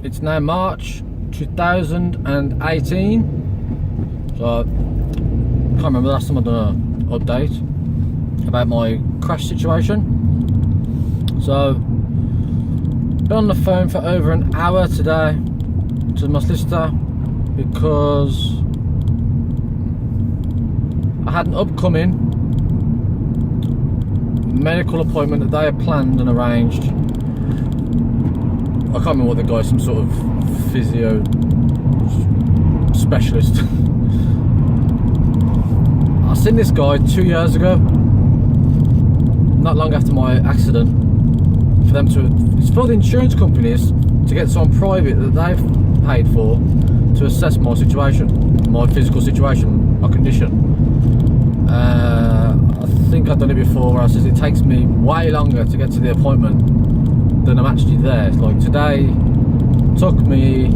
It's now March 2018. So I can't remember the last time I done an update about my crash situation. So been on the phone for over an hour today to my solicitor because I had an upcoming medical appointment that they had planned and arranged. I can't remember what the guy, some sort of physio specialist. I seen this guy 2 years ago, not long after my accident, for them to, it's for the insurance companies to get someone private that they've paid for to assess my situation, my physical situation, my condition. I think I've done it before where I says it takes me way longer to get to the appointment than I'm actually there. Like today took me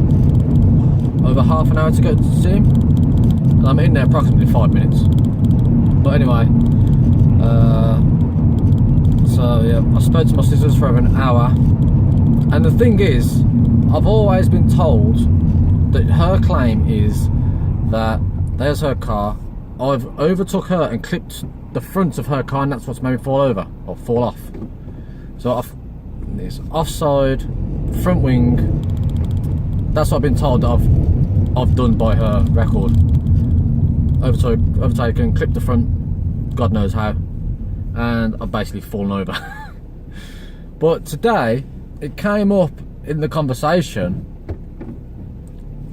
over half an hour to go to see him, and I'm in there approximately 5 minutes. But anyway, so yeah, I spoke to my sisters for over an hour, and the thing is, I've always been told that her claim is that there's her car, I've overtook her and clipped the front of her car, and that's what's made me fall over or fall off. So this offside front wing, that's what I've been told that I've done by her record. Overtaken, clipped the front, God knows how, and I've basically fallen over. But today it came up in the conversation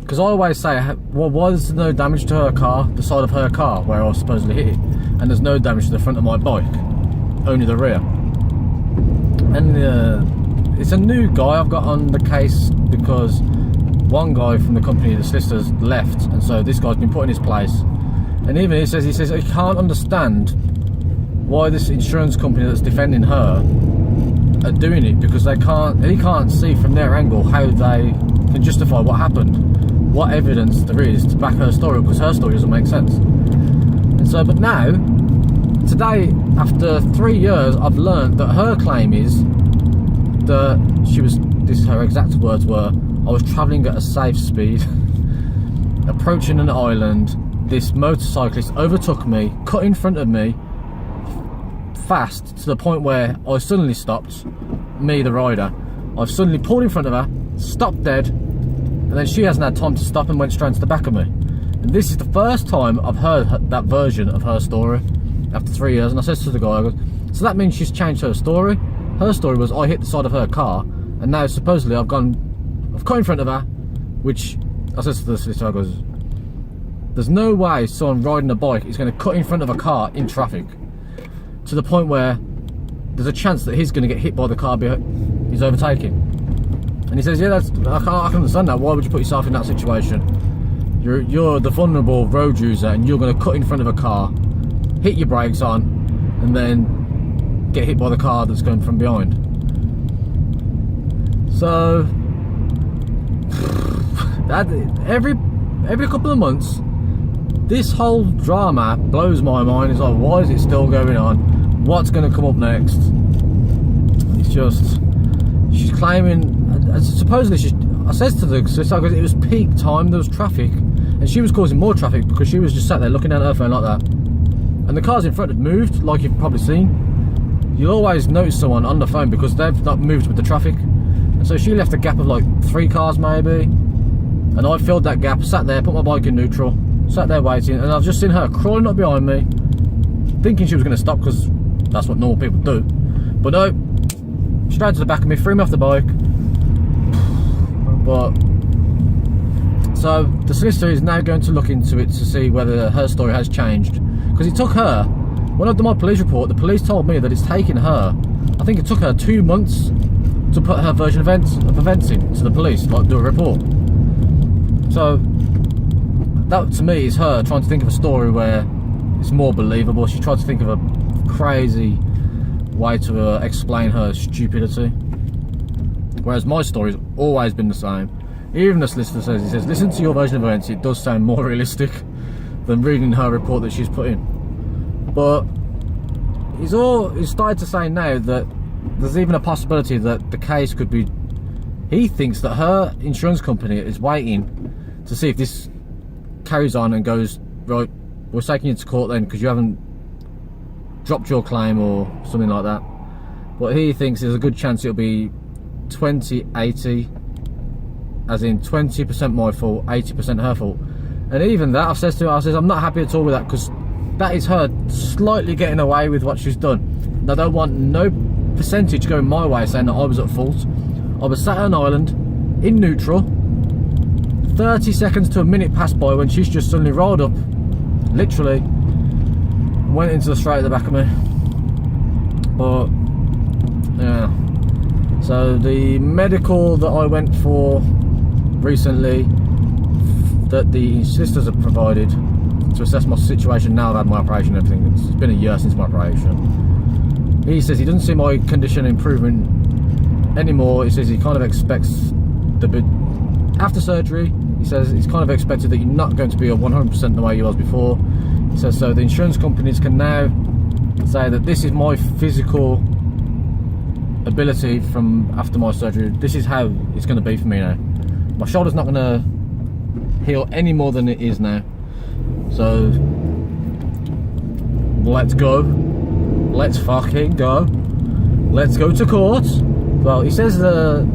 because I always say, well, why is there no damage to her car, the side of her car where I was supposedly hit it, and there's no damage to the front of my bike, only the rear. And it's a new guy I've got on the case because one guy from the company, the solicitors, left, and so this guy's been put in his place. And even he says he can't understand why this insurance company that's defending her are doing it, because he can't see from their angle how they can justify what happened, what evidence there is to back her story, because her story doesn't make sense. And so, but now, today, after 3 years, I've learned that her claim is that her exact words were, I was travelling at a safe speed, approaching an island, this motorcyclist overtook me, cut in front of me, fast, to the point where I suddenly stopped, me the rider, I've suddenly pulled in front of her, stopped dead, and then she hasn't had time to stop and went straight into the back of me. And this is the first time I've heard that version of her story after 3 years. And I said to the guy, I go, so that means she's changed her story? Her story was I hit the side of her car, and now supposedly I've cut in front of her, which I said to the solicitor, I goes, there's no way someone riding a bike is going to cut in front of a car in traffic to the point where there's a chance that he's going to get hit by the car he's overtaking. And he says, yeah, I can understand that. Why would you put yourself in that situation? You're the vulnerable road user, and you're going to cut in front of a car, hit your brakes on, and then get hit by the car that's going from behind. So every couple of months, this whole drama blows my mind. It's like, why is it still going on? What's going to come up next? It's just, she's claiming, supposedly I says to the solicitor, because it was peak time, there was traffic, and she was causing more traffic because she was just sat there looking down at her phone like that, and the cars in front had moved, like you've probably seen. You'll always notice someone on the phone because they've not moved with the traffic, and so she left a gap of like 3 cars maybe, and I filled that gap, sat there, put my bike in neutral, sat there waiting, and I've just seen her crawling up behind me, thinking she was going to stop because that's what normal people do, but no, straight to the back of me, threw me off the bike. But so the solicitor is now going to look into it to see whether her story has changed, because it took her, when I did my police report, the police told me that it's taken her, I think it took her 2 months to put her version of events in to the police, like do a report. So that to me is her trying to think of a story where it's more believable. She tried to think of a crazy way to explain her stupidity, whereas my story's always been the same. Even the solicitor says, he says, listen to your version of events, it does sound more realistic than reading her report that she's put in. But he's started to say now that there's even a possibility that the case could be He thinks that her insurance company is waiting to see if this carries on and goes, right, we're taking you to court then because you haven't dropped your claim or something like that. But he thinks there's a good chance it'll be 20-80, as in 20% my fault, 80% her fault. And even that, I says to her, I'm not happy at all with that, because that is her slightly getting away with what she's done. And I don't want no percentage going my way saying that I was at fault. I was sat on an island in neutral, 30 seconds to a minute passed by when she's just suddenly rolled up, literally went into the straight at the back of me. But yeah, so the medical that I went for recently, that the sisters have provided to assess my situation now I've had my operation and everything, it's been a year since my operation. He says he doesn't see my condition improving anymore. He says he kind of expects after surgery, he says it's kind of expected that you're not going to be at 100% the way you was before. He says so the insurance companies can now say that this is my physical ability from after my surgery. This is how it's going to be for me now. My shoulder's not going to heal any more than it is now. So let's go. Let's fucking go. Let's go to court. Well, he says you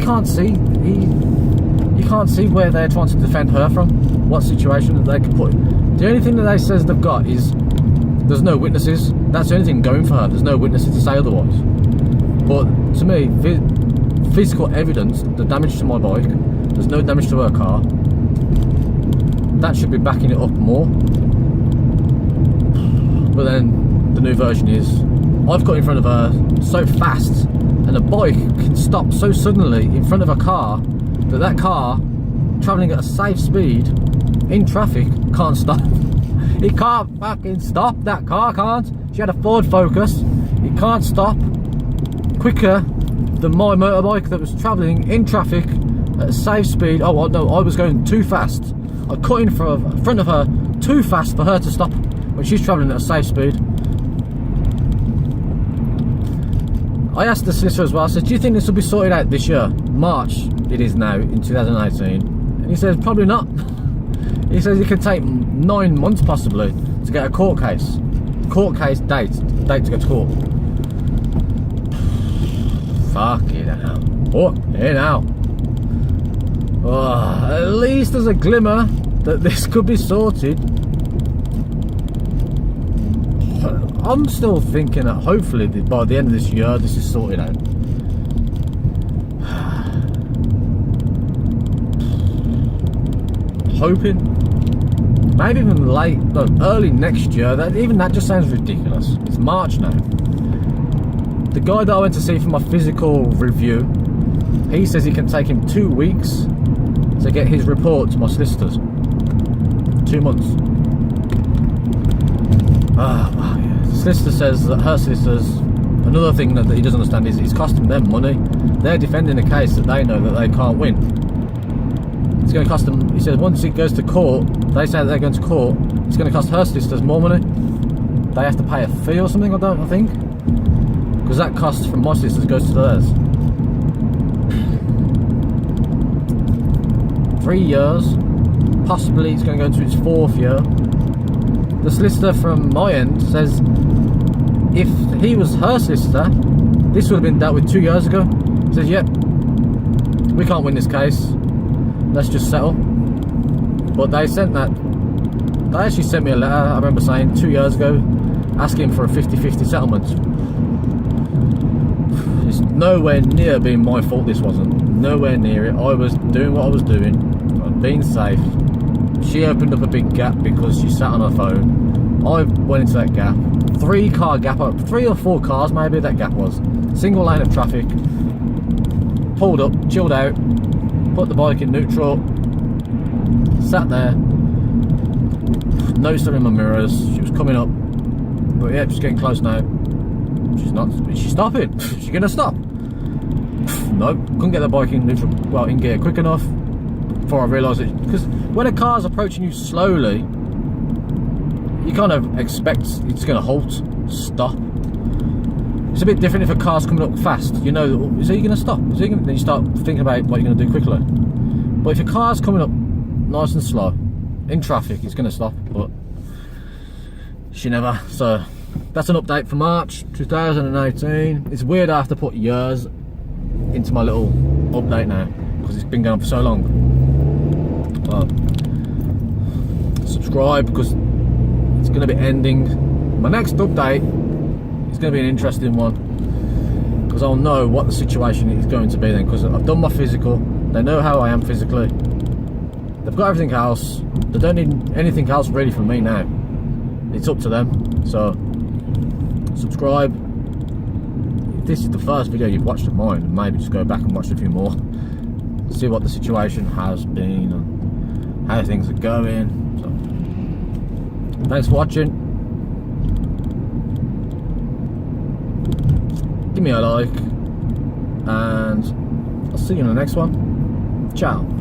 can't see. You can't see where they're trying to defend her from. What situation that they could put. The only thing that they says they've got is there's no witnesses. That's the only thing going for her. There's no witnesses to say otherwise. But to me, physical evidence, the damage to my bike, there's no damage to her car. That should be backing it up more. But then the new version is I've got in front of her so fast, and a bike can stop so suddenly in front of a car that car travelling at a safe speed in traffic can't stop. It can't fucking stop. That car can't. She had a Ford Focus. It can't stop quicker than my motorbike that was travelling in traffic at a safe speed. Oh no, I was going too fast. I cut in front of her too fast for her to stop when she's travelling at a safe speed. I asked the solicitor as well, I said, do you think this will be sorted out this year? March it is now, in 2018. And he says, probably not. He says it could take 9 months possibly to get a court case date to go to court. Fuck it now. Fuck it now. Oh, at least there's a glimmer that this could be sorted. I'm still thinking that hopefully by the end of this year this is sorted out. Hoping maybe even early next year. That just sounds ridiculous. It's March now. The guy that I went to see for my physical review, he says it can take him 2 weeks to get his report to my solicitors. 2 months. The solicitor says that her solicitors, another thing that he doesn't understand is it's costing them money. They're defending a case that they know that they can't win. It's going to cost them, he says, once it goes to court, they say that they're going to court, it's going to cost her solicitors more money. They have to pay a fee or something, I think. Because that cost from my solicitors goes to theirs. 3 years, possibly it's going to go into its 4th year. The solicitor from my end says if he was her solicitor, this would have been dealt with 2 years ago. He says, yep, we can't win this case, let's just settle. But they actually sent me a letter, I remember saying 2 years ago, asking for a 50-50 settlement. It's nowhere near being my fault, this wasn't. Nowhere near it. I was doing what I was doing. I was being safe. She opened up a big gap because she sat on her phone. I went into that gap. 3-car gap, 3 or 4 cars maybe that gap was. Single lane of traffic. Pulled up, chilled out, put the bike in neutral, sat there, noticed her in my mirrors. She was coming up, but yeah, she's getting close now. She's not. Is she stopping? Is she gonna stop? No, couldn't get the bike in neutral, well, in gear quick enough before I realised it. Because when a car's approaching you slowly, you kind of expect it's going to halt, stop. It's a bit different if a car's coming up fast. You know, is he going to stop? Is he gonna, then you start thinking about what you're going to do quickly. But if your car's coming up nice and slow in traffic, it's going to stop. But she never. So that's an update for March 2018. It's weird I have to put years into my little update now because it's been going on for so long. Well, subscribe because it's going to be ending. My next update is going to be an interesting one because I'll know what the situation is going to be then, because I've done my physical. They know how I am physically. They've got everything else. They don't need anything else really from me now. It's up to them. So subscribe. If this is the first video you've watched of mine, maybe just go back and watch a few more, see what the situation has been and how things are going. So thanks for watching. Give me a like and I'll see you in the next one. Ciao.